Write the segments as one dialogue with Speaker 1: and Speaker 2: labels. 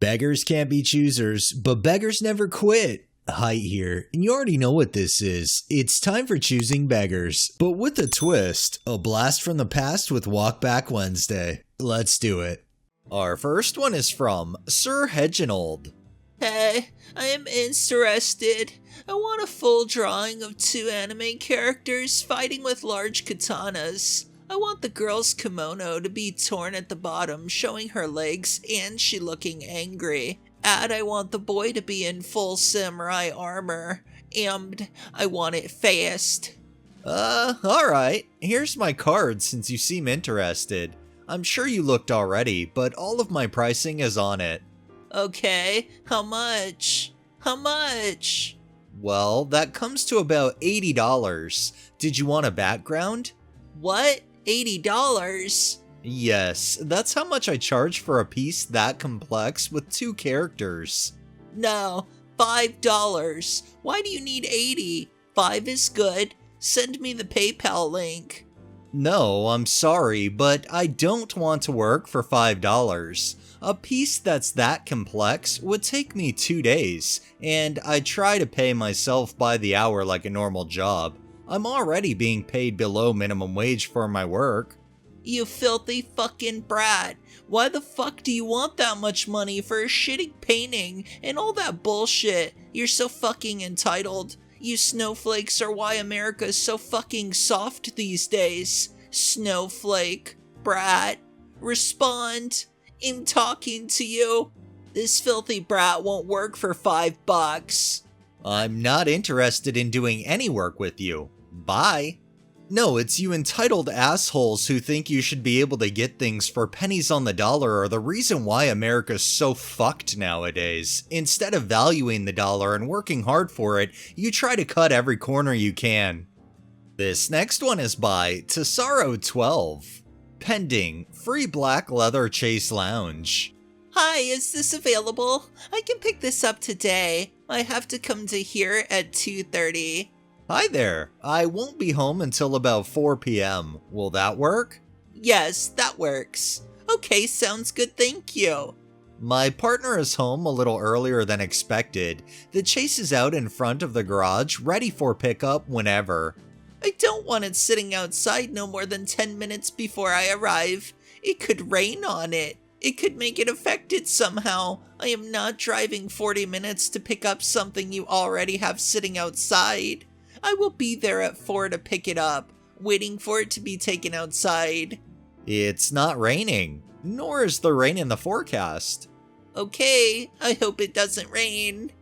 Speaker 1: Beggars can't be choosers, but beggars never quit. Height here, and you already know what this is. It's time for Choosing Beggars, but with a twist, a blast from the past with Walkback Wednesday. Let's do it. Our first one is from Sir Hedgenold.
Speaker 2: Hey, I am interested. I want a full drawing of 2 anime characters fighting with large katanas. I want the girl's kimono to be torn at the bottom, showing her legs, and she looking angry. And I want the boy to be in full samurai armor. And I want it fast.
Speaker 1: Alright. Here's my card since you seem interested. I'm sure you looked already, but all of my pricing is on it.
Speaker 2: Okay, how much? How much?
Speaker 1: Well, that comes to about $80. Did you want a background?
Speaker 2: What? $80?
Speaker 1: Yes, that's how much I charge for a piece that complex with 2 characters.
Speaker 2: No, $5. Why do you need 80? 5 is good. Send me the PayPal link.
Speaker 1: No, I'm sorry, but I don't want to work for $5. A piece that's that complex would take me 2 days, and I try to pay myself by the hour like a normal job. I'm already being paid below minimum wage for my work.
Speaker 2: You filthy fucking brat. Why the fuck do you want that much money for a shitty painting and all that bullshit? You're so fucking entitled. You snowflakes are why America is so fucking soft these days. Snowflake. Brat. Respond. I'm talking to you. This filthy brat won't work for $5.
Speaker 1: I'm not interested in doing any work with you. Bye. No, it's you entitled assholes who think you should be able to get things for pennies on the dollar are the reason why America's so fucked nowadays. Instead of valuing the dollar and working hard for it, you try to cut every corner you can. This next one is by Tesaro12. Pending, free black leather chase lounge.
Speaker 2: Hi, is this available? I can pick this up today. I have to come to here at 2:30.
Speaker 1: Hi there, I won't be home until about 4 p.m. Will that work?
Speaker 2: Yes, that works. Okay, sounds good, thank you.
Speaker 1: My partner is home a little earlier than expected. The chase is out in front of the garage, ready for pickup whenever.
Speaker 2: I don't want it sitting outside no more than 10 minutes before I arrive. It could rain on it. It could make it affected somehow. I am not driving 40 minutes to pick up something you already have sitting outside. I will be there at 4 to pick it up, waiting for it to be taken outside.
Speaker 1: It's not raining, nor is the rain in the forecast.
Speaker 2: Okay, I hope it doesn't rain.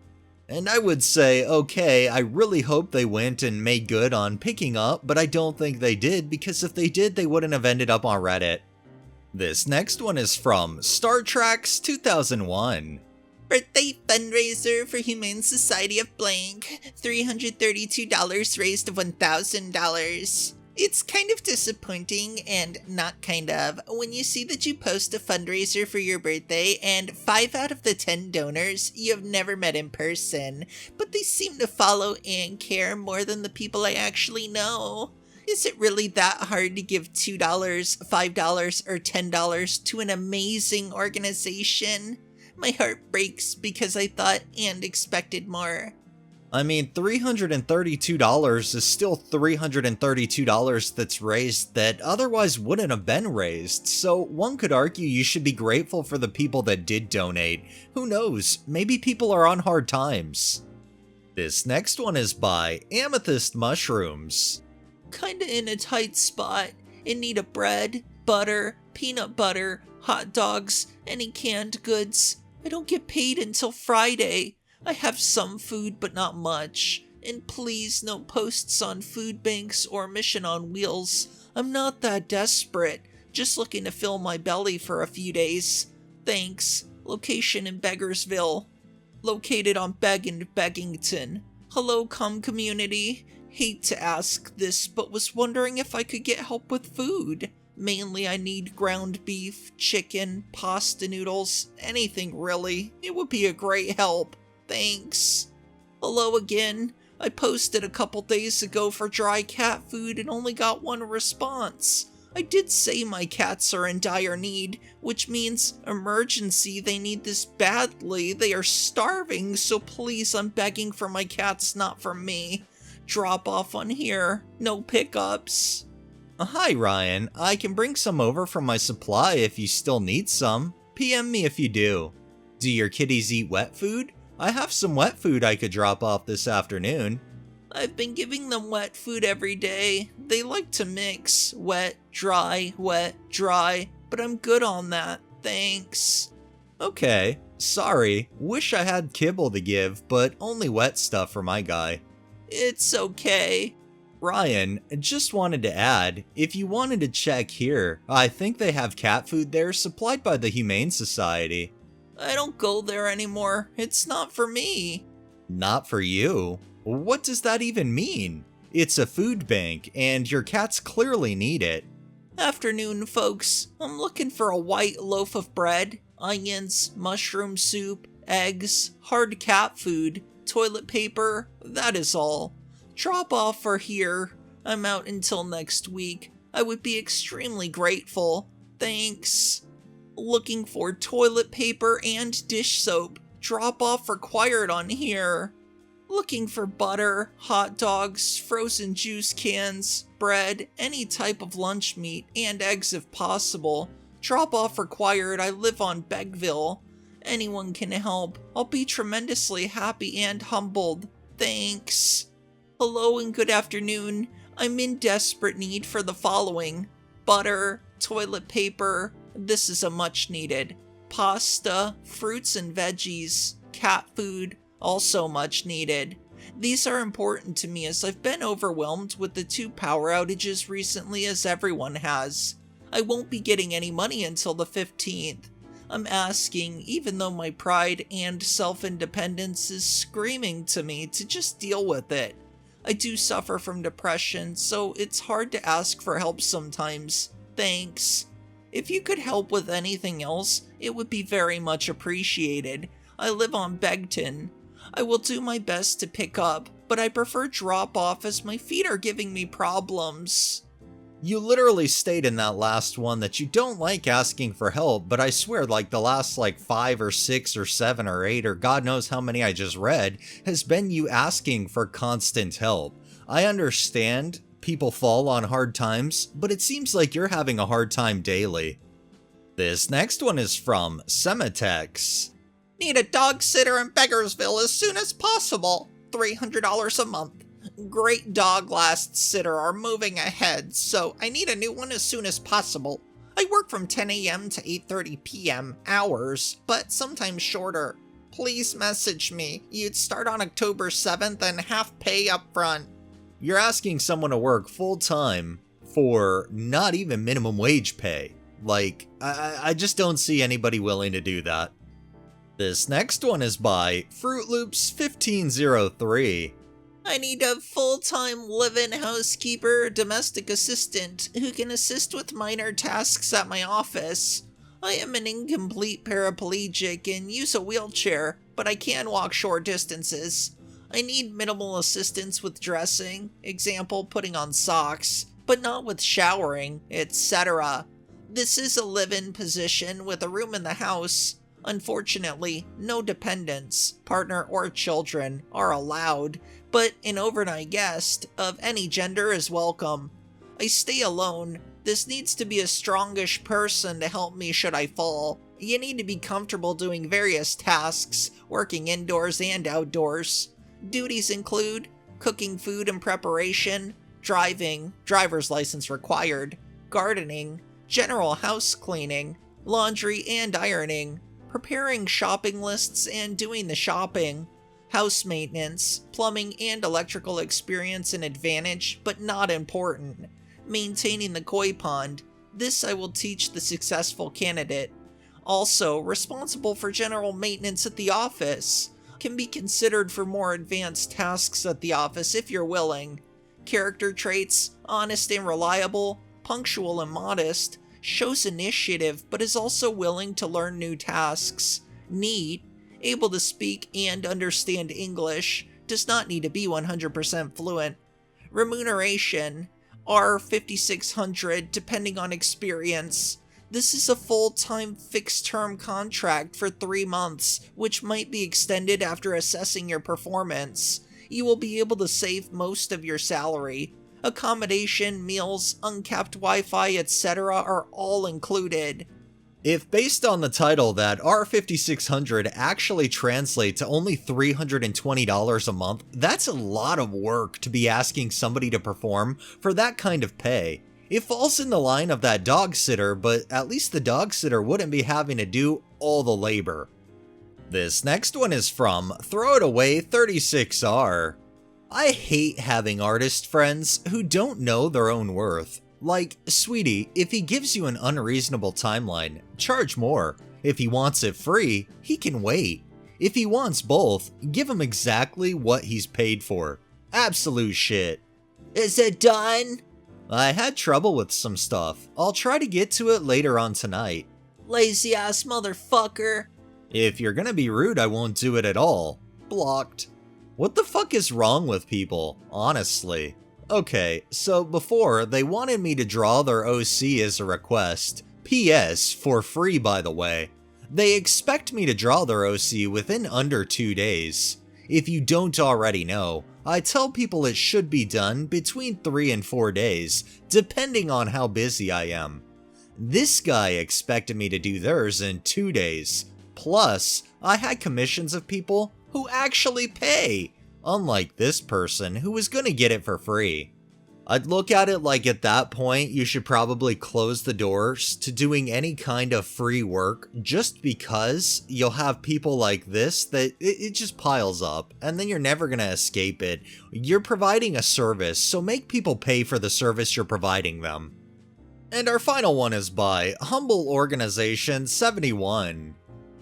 Speaker 1: And I would say, okay, I really hope they went and made good on picking up, but I don't think they did, because if they did, they wouldn't have ended up on Reddit. This next one is from Star Treks 2001.
Speaker 2: Birthday fundraiser for Humane Society of Blank. $332 raised to $1,000. It's kind of disappointing, and not kind of, when you see that you post a fundraiser for your birthday and 5 out of the 10 donors you have never met in person, but they seem to follow and care more than the people I actually know. Is it really that hard to give $2, $5, or $10 to an amazing organization? My heart breaks because I thought and expected more.
Speaker 1: I mean, $332 is still $332 that's raised that otherwise wouldn't have been raised, so one could argue you should be grateful for the people that did donate. Who knows, maybe people are on hard times. This next one is by Amethyst Mushrooms.
Speaker 2: Kinda in a tight spot. In need of bread, butter, peanut butter, hot dogs, any canned goods. I don't get paid until Friday. I have some food, but not much. And please, no posts on food banks or Mission on Wheels. I'm not that desperate. Just looking to fill my belly for a few days. Thanks. Location in Beggarsville. Located on Begg and Beggington. Hello, community. Hate to ask this, but was wondering if I could get help with food. Mainly I need ground beef, chicken, pasta noodles, anything really. It would be a great help. Thanks. Hello again. I posted a couple days ago for dry cat food and only got 1 response. I did say my cats are in dire need, which means emergency, they need this badly. They are starving, so please, I'm begging for my cats, not for me. Drop off on here. No pickups.
Speaker 1: Hi, Ryan. I can bring some over from my supply if you still need some. PM me if you do. Do your kitties eat wet food? I have some wet food I could drop off this afternoon.
Speaker 2: I've been giving them wet food every day. They like to mix wet, dry, but I'm good on that. Thanks.
Speaker 1: Okay, sorry. Wish I had kibble to give, but only wet stuff for my guy.
Speaker 2: It's okay.
Speaker 1: Ryan, just wanted to add, if you wanted to check here, I think they have cat food there supplied by the Humane Society.
Speaker 2: I don't go there anymore. It's not for me.
Speaker 1: Not for you? What does that even mean? It's a food bank, and your cats clearly need it.
Speaker 2: Afternoon, folks. I'm looking for a white loaf of bread, onions, mushroom soup, eggs, hard cat food, toilet paper, that is all. Drop off for here. I'm out until next week. I would be extremely grateful. Thanks. Looking for toilet paper and dish soap. Drop off required on here. Looking for butter, hot dogs, frozen juice cans, bread, any type of lunch meat, and eggs if possible. Drop off required. I live on Beggville. Anyone can help. I'll be tremendously happy and humbled. Thanks. Hello and good afternoon. I'm in desperate need for the following: butter, toilet paper, this is a much needed, pasta, fruits and veggies, cat food, also much needed. These are important to me as I've been overwhelmed with the 2 power outages recently, as everyone has. I won't be getting any money until the 15th. I'm asking, even though my pride and self-independence is screaming to me to just deal with it. I do suffer from depression, so it's hard to ask for help sometimes. Thanks. If you could help with anything else, it would be very much appreciated. I live on Begton. I will do my best to pick up, but I prefer drop off as my feet are giving me problems.
Speaker 1: You literally state in that last one that you don't like asking for help, but I swear like the last 5 or 6 or 7 or 8 or God knows how many I just read has been you asking for constant help. I understand people fall on hard times, but it seems like you're having a hard time daily. This next one is from Semitex.
Speaker 2: Need a dog sitter in Beggarsville as soon as possible. $300 a month. Great dog last sitter are moving ahead, so I need a new one as soon as possible. I work from 10 a.m. to 8:30 p.m. hours, but sometimes shorter. Please message me. You'd start on October 7th and half pay up front.
Speaker 1: You're asking someone to work full-time for not even minimum wage pay. I just don't see anybody willing to do that. This next one is by Fruit Loops 1503.
Speaker 2: I need a full-time live-in housekeeper, domestic assistant, who can assist with minor tasks at my office. I am an incomplete paraplegic and use a wheelchair, but I can walk short distances. I need minimal assistance with dressing, example putting on socks, but not with showering, etc. This is a live-in position with a room in the house. Unfortunately, no dependents, partner or children, are allowed, but an overnight guest of any gender is welcome. I stay alone. This needs to be a strongish person to help me should I fall. You need to be comfortable doing various tasks, working indoors and outdoors. Duties include cooking food and preparation, driving, driver's license required, gardening, general house cleaning, laundry and ironing, preparing shopping lists and doing the shopping, house maintenance, plumbing and electrical experience an advantage, but not important, maintaining the koi pond. This I will teach the successful candidate. Also, responsible for general maintenance at the office. Can be considered for more advanced tasks at the office if you're willing. Character traits: honest and reliable, punctual and modest, shows initiative but is also willing to learn new tasks. Neat, able to speak and understand English, does not need to be 100% fluent. Remuneration: R5600 depending on experience. This is a full-time fixed-term contract for 3 months, which might be extended after assessing your performance. You will be able to save most of your salary. Accommodation, meals, uncapped Wi-Fi, etc. are all included.
Speaker 1: If based on the title that R5600 actually translate to only $320 a month, that's a lot of work to be asking somebody to perform for that kind of pay. It falls in the line of that dog sitter, but at least the dog sitter wouldn't be having to do all the labor. This next one is from Throw It Away 36R. I hate having artist friends who don't know their own worth. Like, sweetie, if he gives you an unreasonable timeline, charge more. If he wants it free, he can wait. If he wants both, give him exactly what he's paid for. Absolute shit.
Speaker 2: Is it done?
Speaker 1: I had trouble with some stuff. I'll try to get to it later on tonight.
Speaker 2: Lazy ass motherfucker.
Speaker 1: If you're gonna be rude, I won't do it at all. Blocked. What the fuck is wrong with people, honestly? Okay, so before, they wanted me to draw their OC as a request. PS, for free by the way. They expect me to draw their OC within under 2 days. If you don't already know, I tell people it should be done between 3 and 4 days, depending on how busy I am. This guy expected me to do theirs in 2 days. Plus, I had commissions of people who actually pay. Unlike this person who was gonna get it for free. I'd look at it like at that point you should probably close the doors to doing any kind of free work just because you'll have people like this that it just piles up and then you're never gonna escape it. You're providing a service, so make people pay for the service you're providing them. And our final one is by Humble Organization 71.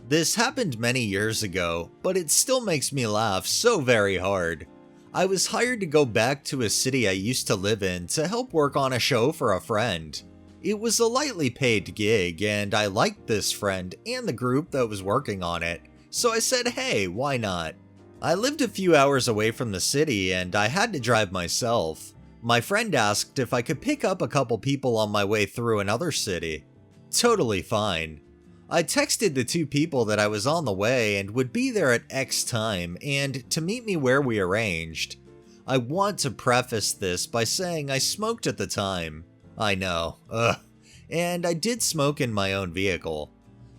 Speaker 1: This happened many years ago, but it still makes me laugh so very hard. I was hired to go back to a city I used to live in to help work on a show for a friend. It was a lightly paid gig, and I liked this friend and the group that was working on it, so I said hey, why not? I lived a few hours away from the city and I had to drive myself. My friend asked if I could pick up a couple people on my way through another city. Totally fine. I texted the 2 people that I was on the way and would be there at X time and to meet me where we arranged. I want to preface this by saying I smoked at the time. I know, and I did smoke in my own vehicle.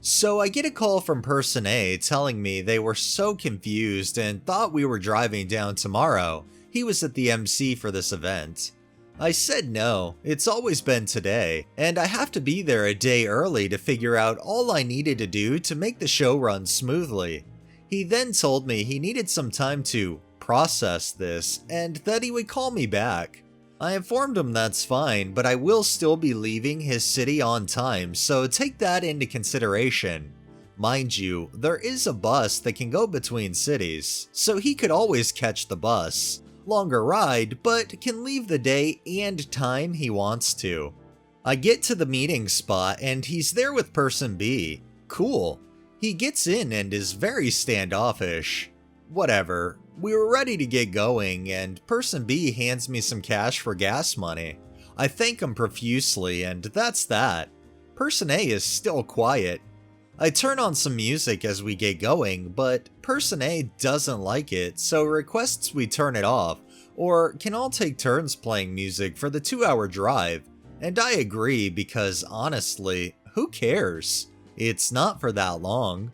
Speaker 1: So I get a call from Person A telling me they were so confused and thought we were driving down tomorrow. He was at the MC for this event. I said no, it's always been today, and I have to be there a day early to figure out all I needed to do to make the show run smoothly. He then told me he needed some time to process this, and that he would call me back. I informed him that's fine, but I will still be leaving his city on time, so take that into consideration. Mind you, there is a bus that can go between cities, so he could always catch the bus. Longer ride, but can leave the day and time he wants to. I get to the meeting spot and he's there with Person B. Cool. He gets in and is very standoffish. Whatever. We were ready to get going and Person B hands me some cash for gas money. I thank him profusely and that's that. Person A is still quiet. I turn on some music as we get going, but Person A doesn't like it, so requests we turn it off, or can all take turns playing music for the 2-hour drive, and I agree because honestly, who cares? It's not for that long.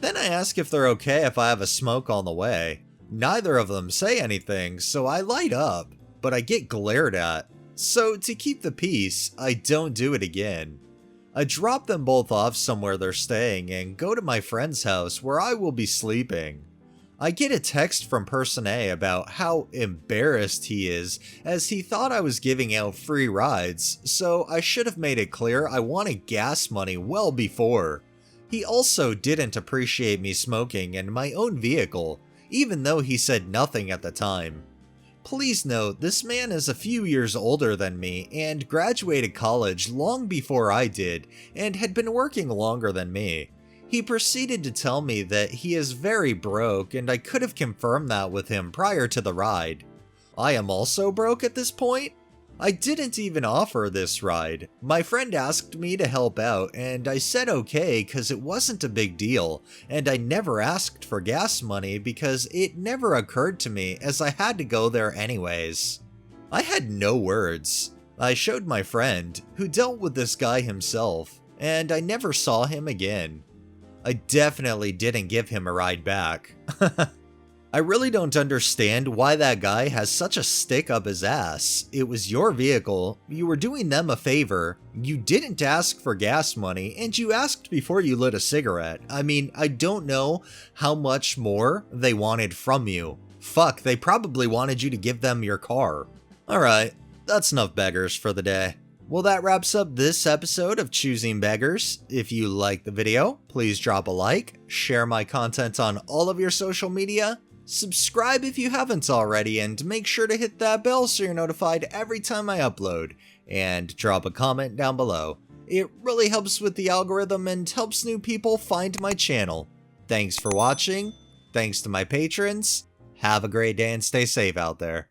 Speaker 1: Then I ask if they're okay if I have a smoke on the way. Neither of them say anything, so I light up, but I get glared at. So to keep the peace, I don't do it again. I drop them both off somewhere they're staying and go to my friend's house where I will be sleeping. I get a text from Person A about how embarrassed he is as he thought I was giving out free rides, so I should have made it clear I wanted gas money well before. He also didn't appreciate me smoking in my own vehicle, even though he said nothing at the time. Please note, this man is a few years older than me and graduated college long before I did and had been working longer than me. He proceeded to tell me that he is very broke and I could have confirmed that with him prior to the ride. I am also broke at this point? I didn't even offer this ride. My friend asked me to help out, and I said okay cause it wasn't a big deal, and I never asked for gas money because it never occurred to me as I had to go there anyways. I had no words. I showed my friend, who dealt with this guy himself, and I never saw him again. I definitely didn't give him a ride back. I really don't understand why that guy has such a stick up his ass. It was your vehicle, you were doing them a favor, you didn't ask for gas money, and you asked before you lit a cigarette. I mean, I don't know how much more they wanted from you. Fuck, they probably wanted you to give them your car. Alright, that's enough beggars for the day. Well, that wraps up this episode of Choosing Beggars. If you liked the video, please drop a like, share my content on all of your social media, subscribe if you haven't already, and make sure to hit that bell so you're notified every time I upload, and drop a comment down below. It really helps with the algorithm and helps new people find my channel. Thanks for watching, thanks to my patrons, have a great day and stay safe out there.